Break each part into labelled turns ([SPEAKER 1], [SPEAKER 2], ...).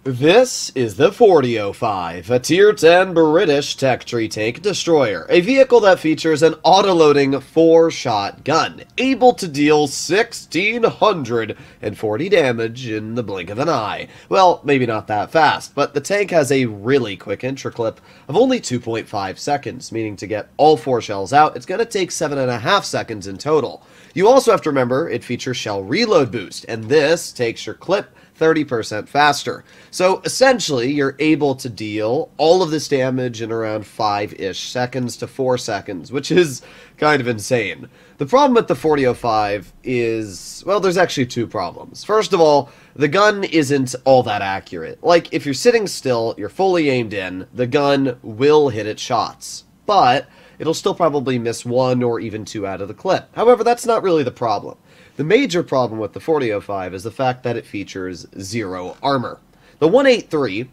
[SPEAKER 1] This is the 4005, a Tier 10 British tech tree tank destroyer, a vehicle that features an autoloading 4-shot gun, able to deal 1,640 damage in the blink of an eye. Well, maybe not that fast, but the tank has a really quick entry clip of only 2.5 seconds, meaning to get all 4 shells out, it's going to take 7.5 seconds in total. You also have to remember it features shell reload boost, and this takes your clip 30% faster. So essentially, you're able to deal all of this damage in around 5-ish seconds to 4 seconds, which is kind of insane. The problem with the 4005 is, well, there's actually 2 problems. First of all, the gun isn't all that accurate. Like, if you're sitting still, you're fully aimed in, the gun will hit its shots. But it'll still probably miss 1 or even 2 out of the clip. However, that's not really the problem. The major problem with the 4005 is the fact that it features 0 armor. The 183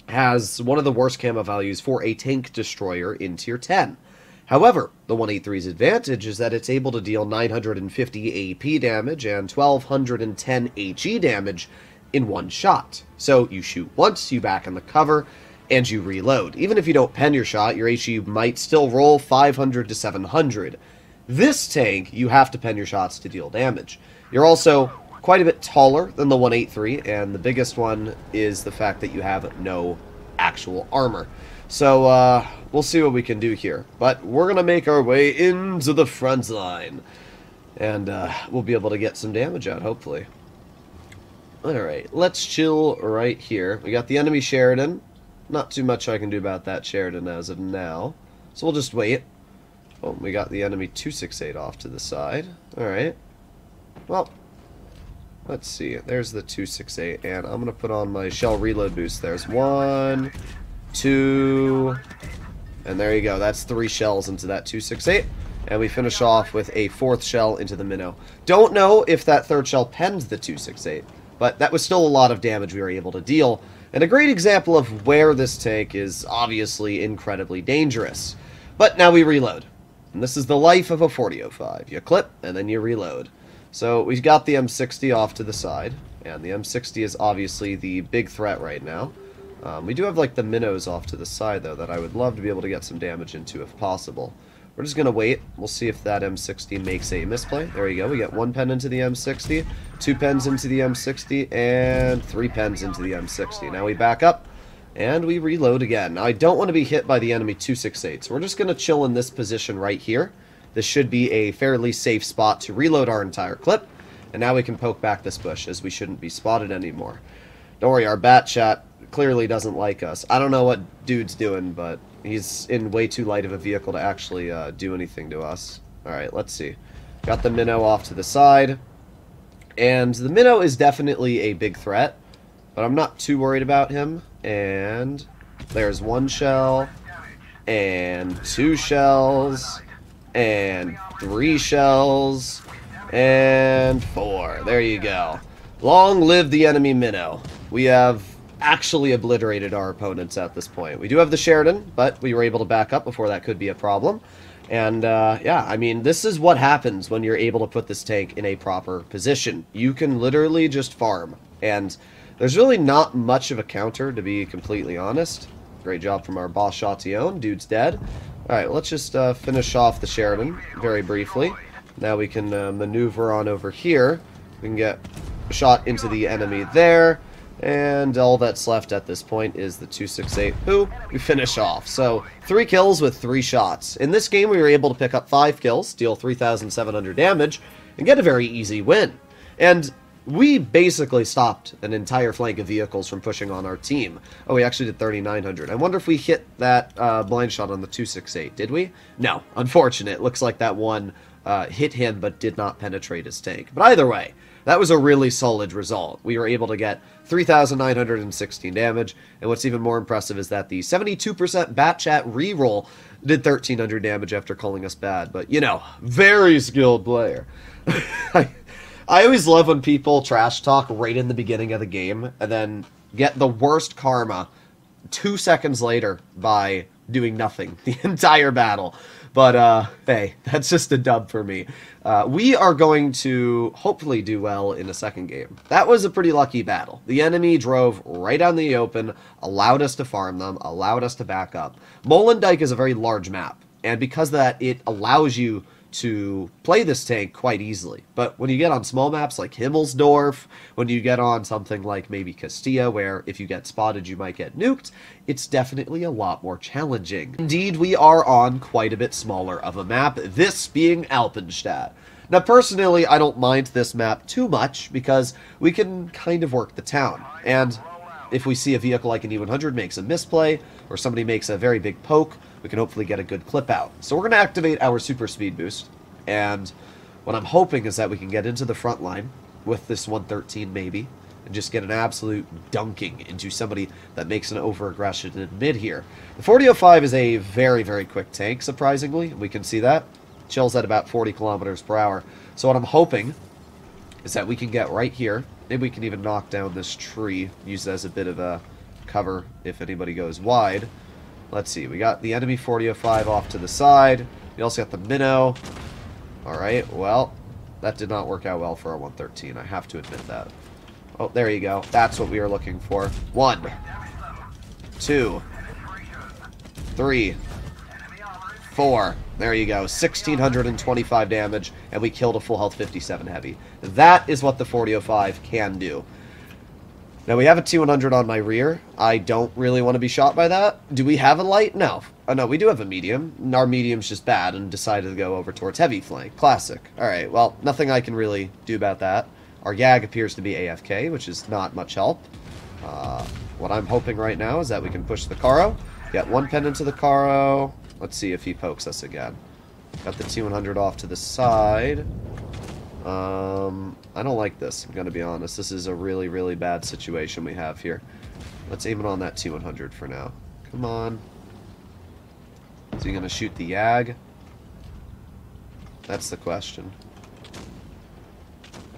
[SPEAKER 1] has one of the worst camo values for a tank destroyer in Tier 10. However, the 183's advantage is that it's able to deal 950 AP damage and 1210 HE damage in one shot. So you shoot once, you back in the cover, and you reload. Even if you don't pen your shot, your HE might still roll 500 to 700. This tank, you have to pen your shots to deal damage. You're also quite a bit taller than the 183, and the biggest one is the fact that you have no actual armor. So, we'll see what we can do here. But we're going to make our way into the front line, and we'll be able to get some damage out, hopefully. Alright, let's chill right here. We got the enemy Sheridan. Not too much I can do about that Sheridan as of now, so we'll just wait. Oh, we got the enemy 268 off to the side. Alright. Well, let's see. There's the 268, and I'm going to put on my shell reload boost. There's 1, 2, and there you go. That's 3 shells into that 268, and we finish off with a 4th shell into the minnow. Don't know if that 3rd shell pens the 268, but that was still a lot of damage we were able to deal, and a great example of where this tank is obviously incredibly dangerous. But now we reload. And this is the life of a 4005. You clip, and then you reload. So we've got the M60 off to the side, and the M60 is obviously the big threat right now. We do have, like, the minnows off to the side, though, that I would love to be able to get some damage into if possible. We're just going to wait. We'll see if that M60 makes a misplay. There you go. We get 1 pen into the M60, 2 pens into the M60, and 3 pens into the M60. Now we back up. And we reload again. Now, I don't want to be hit by the enemy 268, so we're just going to chill in this position right here. This should be a fairly safe spot to reload our entire clip. And now we can poke back this bush, as we shouldn't be spotted anymore. Don't worry, our bat chat clearly doesn't like us. I don't know what dude's doing, but he's in way too light of a vehicle to actually do anything to us. Alright, let's see. Got the minnow off to the side. And the minnow is definitely a big threat, but I'm not too worried about him. And there's 1 shell, and 2 shells, and 3 shells, and 4. There you go. Long live the enemy minnow. We have actually obliterated our opponents at this point. We do have the Sheridan, but we were able to back up before that could be a problem. And, yeah, I mean, this is what happens when you're able to put this tank in a proper position. You can literally just farm, and there's really not much of a counter, to be completely honest. Great job from our boss Chatillon. Dude's dead. Alright, let's just finish off the Sheridan very briefly. Now we can maneuver on over here. We can get a shot into the enemy there. And all that's left at this point is the 268, who we finish off. So, 3 kills with 3 shots. In this game, we were able to pick up 5 kills, deal 3,700 damage, and get a very easy win. And we basically stopped an entire flank of vehicles from pushing on our team. Oh, we actually did 3,900. I wonder if we hit that blind shot on the 268. Did we? No. Unfortunate. Looks like that one hit him but did not penetrate his tank. But either way, that was a really solid result. We were able to get 3,916 damage, and what's even more impressive is that the 72% bat chat reroll did 1,300 damage after calling us bad. But, you know, very skilled player. I always love when people trash talk right in the beginning of the game and then get the worst karma 2 seconds later by doing nothing the entire battle. But, hey, that's just a dub for me. We are going to hopefully do well in a second game. That was a pretty lucky battle. The enemy drove right out in the open, allowed us to farm them, allowed us to back up. Molendyke is a very large map, and because of that, it allows you to play this tank quite easily. But when you get on small maps like Himmelsdorf, when you get on something like maybe Castilla, where if you get spotted you might get nuked, it's definitely a lot more challenging. Indeed, we are on quite a bit smaller of a map, this being Alpenstadt. Now personally, I don't mind this map too much because we can kind of work the town, and if we see a vehicle like an E100 makes a misplay, or somebody makes a very big poke, we can hopefully get a good clip out. So we're going to activate our super speed boost, and what I'm hoping is that we can get into the front line with this 113 maybe, and just get an absolute dunking into somebody that makes an over-aggression in mid here. The 4005 is a very, very quick tank, surprisingly. We can see that. Chills at about 40 kilometers per hour. So what I'm hoping is that we can get right here. Maybe we can even knock down this tree, use it as a bit of a cover if anybody goes wide. Let's see, we got the enemy 4005 off to the side. We also got the minnow. Alright, well, that did not work out well for our 113, I have to admit that. Oh, there you go. That's what we were looking for. 1, 2, 3, 4. There you go. 1,625 damage, and we killed a full health 57 heavy. That is what the 4005 can do. Now, we have a T100 on my rear. I don't really want to be shot by that. Do we have a light? No. Oh, no, we do have a medium. Our medium's just bad and decided to go over towards heavy flank. Classic. Alright, well, nothing I can really do about that. Our YAG appears to be AFK, which is not much help. What I'm hoping right now is that we can push the Caro. Get one pen into the Caro. Let's see if he pokes us again. Got the T100 off to the side. I don't like this, I'm gonna be honest. This is a really, really bad situation we have here. Let's aim it on that T100 for now. Come on. Is he gonna shoot the YAG? That's the question.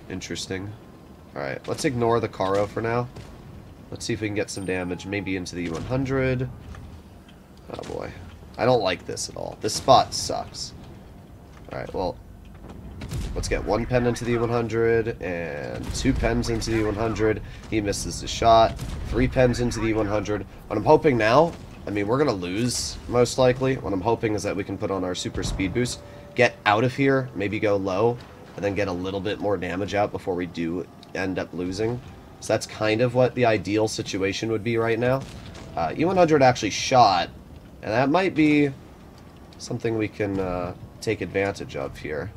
[SPEAKER 1] Interesting. Alright, let's ignore the Caro for now. Let's see if we can get some damage, maybe into the E100. Oh boy. I don't like this at all. This spot sucks. Alright, well, let's get one pen into the 100 and 2 pens into the 100. He misses the shot. 3 pens into the 100. What I'm hoping now, I mean, we're going to lose, most likely. What I'm hoping is that we can put on our super speed boost, get out of here, maybe go low, and then get a little bit more damage out before we do end up losing. So that's kind of what the ideal situation would be right now. E100 actually shot, and that might be something we can take advantage of here.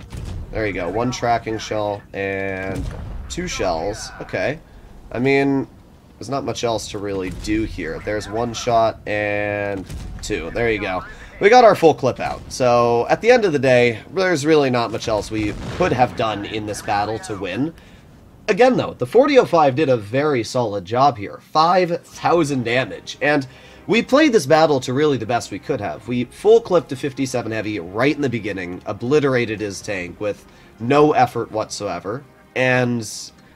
[SPEAKER 1] There you go. 1 tracking shell and 2 shells. Okay. I mean, there's not much else to really do here. There's 1 shot and 2. There you go. We got our full clip out. So, at the end of the day, there's really not much else we could have done in this battle to win. Again, though, the 4005 did a very solid job here. 5,000 damage. And we played this battle to really the best we could have. We full clipped a 57 heavy right in the beginning, obliterated his tank with no effort whatsoever, and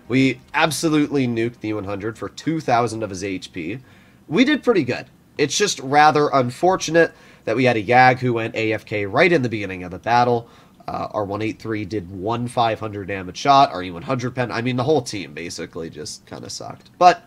[SPEAKER 1] we absolutely nuked the 100 for 2,000 of his HP. We did pretty good. It's just rather unfortunate that we had a YAG who went AFK right in the beginning of the battle. Our 183 did 1 500 damage shot, our E100 pen, I mean the whole team basically just kind of sucked. But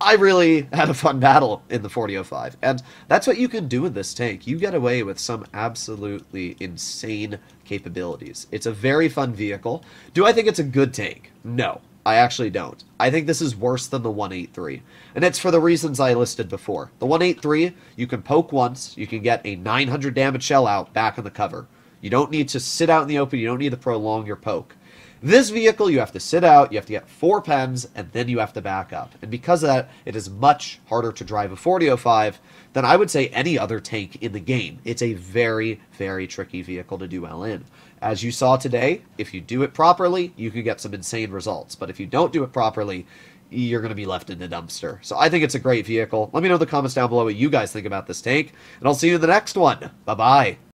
[SPEAKER 1] I really had a fun battle in the 4005, and that's what you can do with this tank. You get away with some absolutely insane capabilities. It's a very fun vehicle. Do I think it's a good tank? No, I actually don't. I think this is worse than the 183, and it's for the reasons I listed before. The 183, you can poke once, you can get a 900 damage shell out back in the cover. You don't need to sit out in the open, you don't need to prolong your poke. This vehicle, you have to sit out, you have to get 4 pens, and then you have to back up. And because of that, it is much harder to drive a 4005 than I would say any other tank in the game. It's a very, very tricky vehicle to do well in. As you saw today, if you do it properly, you can get some insane results. But if you don't do it properly, you're going to be left in the dumpster. So I think it's a great vehicle. Let me know in the comments down below what you guys think about this tank, and I'll see you in the next one. Bye-bye.